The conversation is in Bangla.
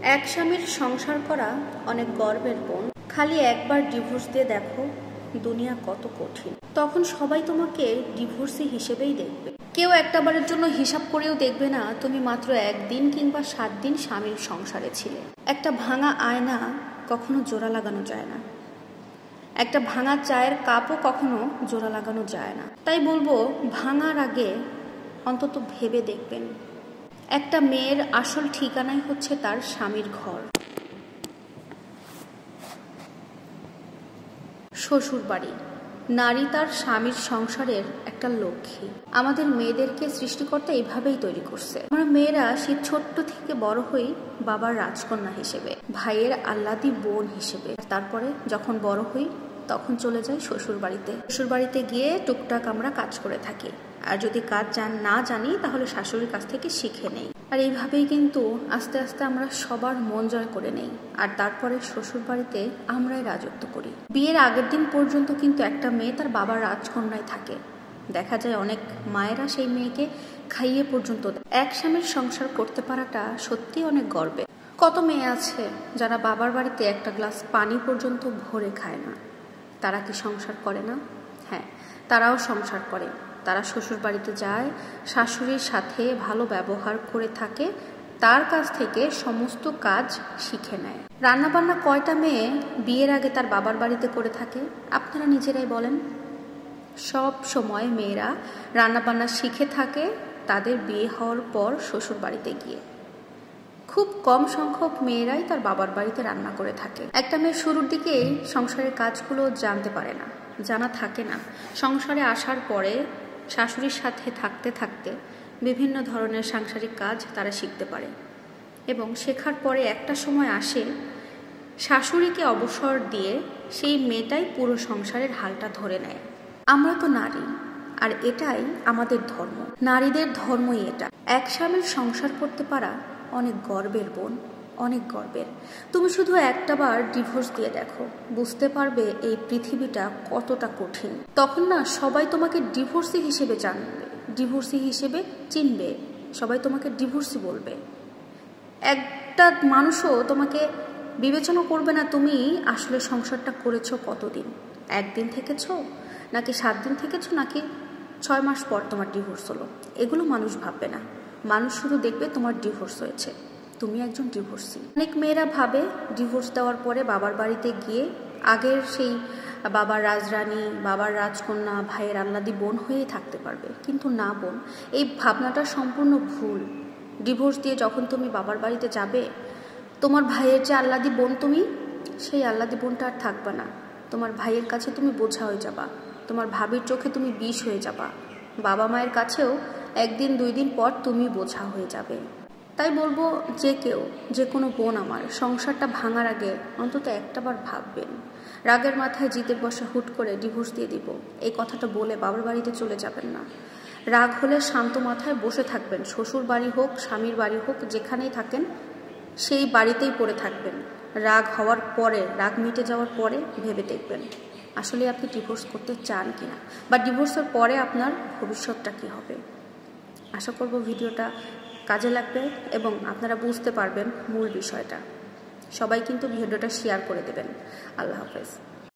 এক স্বামীর সংসার করা অনেক গর্বের বোন। খালি একবার ডিভোর্স দিয়ে দেখো দুনিয়া কত কঠিন। তখন সবাই তোমাকে ডিভোর্সি হিসেবেই দেখবে। কেউ একটাবারের জন্য হিসাব করেও দেখবে না তুমি মাত্র একদিন কিংবা 7 দিন স্বামীর সংসারে ছিলে। একটা ভাঙা আয়না কখনো জোড়া লাগানো যায় না, একটা ভাঙা চায়ের কাপও কখনো জোড়া লাগানো যায় না। তাই বলবো, ভাঙার আগে অন্তত ভেবে দেখবেন। একটা মেয়ের আসল ঠিকানাই হচ্ছে তার স্বামীর ঘর, শ্বশুর বাড়ি। নারী তার স্বামীর সংসারের একটা লক্ষ্মী। আমাদের মেয়েদেরকে সৃষ্টিকর্তা এইভাবেই তৈরি করছে। আমরা মেয়েরা সেই ছোট্ট থেকে বড় হই বাবার রাজকন্যা হিসেবে, ভাইয়ের আহ্লাদি বোন হিসেবে। তারপরে যখন বড় হই তখন চলে যাই শ্বশুর বাড়িতে। শ্বশুর বাড়িতে গিয়ে টুকটাক আমরা কাজ করে থাকি, আর যদি কাজ না জানি তাহলে শাশুড়ির কাছ থেকে শিখে নেই। আর এইভাবেই কিন্তু আস্তে আস্তে আমরা সবার মন জয় করে নেই, আর তারপরে শ্বশুর বাড়িতে আমরাই রাজত্ব করি। বিয়ের আগের দিন পর্যন্ত কিন্তু একটা মেয়ে তার বাবার রাজকন্যায় থাকে। দেখা যায় অনেক মায়েরা সেই মেয়েকে খাইয়ে পর্যন্ত দেয়। এক স্বামীর সংসার করতে পারাটা সত্যি অনেক গর্বের। কত মেয়ে আছে যারা বাবার বাড়িতে একটা গ্লাস পানি পর্যন্ত ভরে খায় না। তারা কি সংসার করে না? হ্যাঁ, তারাও সংসার করে। তারা শ্বশুর বাড়িতে যায়, শাশুড়ির সাথে ভালো ব্যবহার করে থাকে, তার কাছ থেকে সমস্ত কাজ শিখে নেয়। রান্নাবান্না কয়টা মেয়ে বিয়ের আগে তার বাবার বাড়িতে করে থাকে আপনারা নিজেরাই বলেন। সব সময় মেয়েরা রান্নাবান্না শিখে থাকে তাদের বিয়ে হওয়ার পর শ্বশুর বাড়িতে গিয়ে। খুব কম সংখ্যক মেয়েরাই তার বাবার বাড়িতে রান্না করে থাকে। একটা মেয়ে শুরুর দিকেই সংসারের কাজগুলো জানতে পারে না, জানা থাকে না। সংসারে আসার পরে শাশুড়ির সাথে থাকতে থাকতে বিভিন্ন ধরনের সাংসারিক কাজ তারা শিখতে পারে, এবং শেখার পরে একটা সময় আসে শাশুড়িকে অবসর দিয়ে সেই মেয়েটাই পুরো সংসারের হালটা ধরে নেয়। আমরা তো নারী, আর এটাই আমাদের ধর্ম। নারীদের ধর্মই এটা। এক স্বামীর সংসার করতে পারা অনেক গর্বের বোন, অনেক গর্বের। তুমি শুধু একটাবার ডিভোর্স দিয়ে দেখো, বুঝতে পারবে এই পৃথিবীটা কতটা কঠিন। তখন না সবাই তোমাকে ডিভোর্সি হিসেবে জানবে, ডিভোর্সি হিসেবে চিনবে, সবাই তোমাকে ডিভোর্সি বলবে। একটা মানুষও তোমাকে বিবেচনা করবে না তুমি আসলে সংসারটা করেছো কতদিন, 1 দিন থেকেছো নাকি 7 দিন থেকেছো নাকি 6 মাস পর তোমার ডিভোর্স হলো। এগুলো মানুষ ভাববে না। মানুষ শুধু দেখবে তোমার ডিভোর্স হয়েছে, তুমি একজন ডিভোর্সি। অনেক মেয়েরা ভাবে ডিভোর্স দেওয়ার পরে বাবার বাড়িতে গিয়ে আগের সেই বাবার রাজরানী, বাবার রাজকন্যা, ভাইয়ের আহ্লাদি বোন হয়েই থাকতে পারবে। কিন্তু না বোন, এই ভাবনাটা সম্পূর্ণ ভুল। ডিভোর্স দিয়ে যখন তুমি বাবার বাড়িতে যাবে, তোমার ভাইয়ের যে আহ্লাদি বোন তুমি, সেই আহ্লাদি বোনটা আর থাকবে না। তোমার ভাইয়ের কাছে তুমি বোঝা হয়ে যাবা, তোমার ভাবির চোখে তুমি বিষ হয়ে যাবা, বাবা মায়ের কাছেও 1 দিন 2 দিন পর তুমি বোঝা হয়ে যাবে। তাই বলবো, যে কেউ, যে কোনো বোন আমার, সংসারটা ভাঙার আগে অন্তত একটাবার ভাববেন। রাগের মাথায় জিতের বসে হুট করে ডিভোর্স দিয়ে দিব এই কথাটা বলে বাবার বাড়িতে চলে যাবেন না। রাগ হলে শান্ত মাথায় বসে থাকবেন। শ্বশুর বাড়ি হোক, স্বামীর বাড়ি হোক, যেখানেই থাকেন সেই বাড়িতেই পড়ে থাকবেন। রাগ হওয়ার পরে, রাগ মিটে যাওয়ার পরে ভেবে দেখবেন আসলে আপনি ডিভোর্স করতে চান কিনা, বা ডিভোর্সের পরে আপনার ভবিষ্যৎটা কী হবে। আশা করব ভিডিওটা কাজে লাগবে এবং আপনারা বুঝতে পারবেন মূল বিষয়টা। সবাই কিন্তু ভিডিওটা শেয়ার করে দেবেন। আল্লাহ হাফেজ।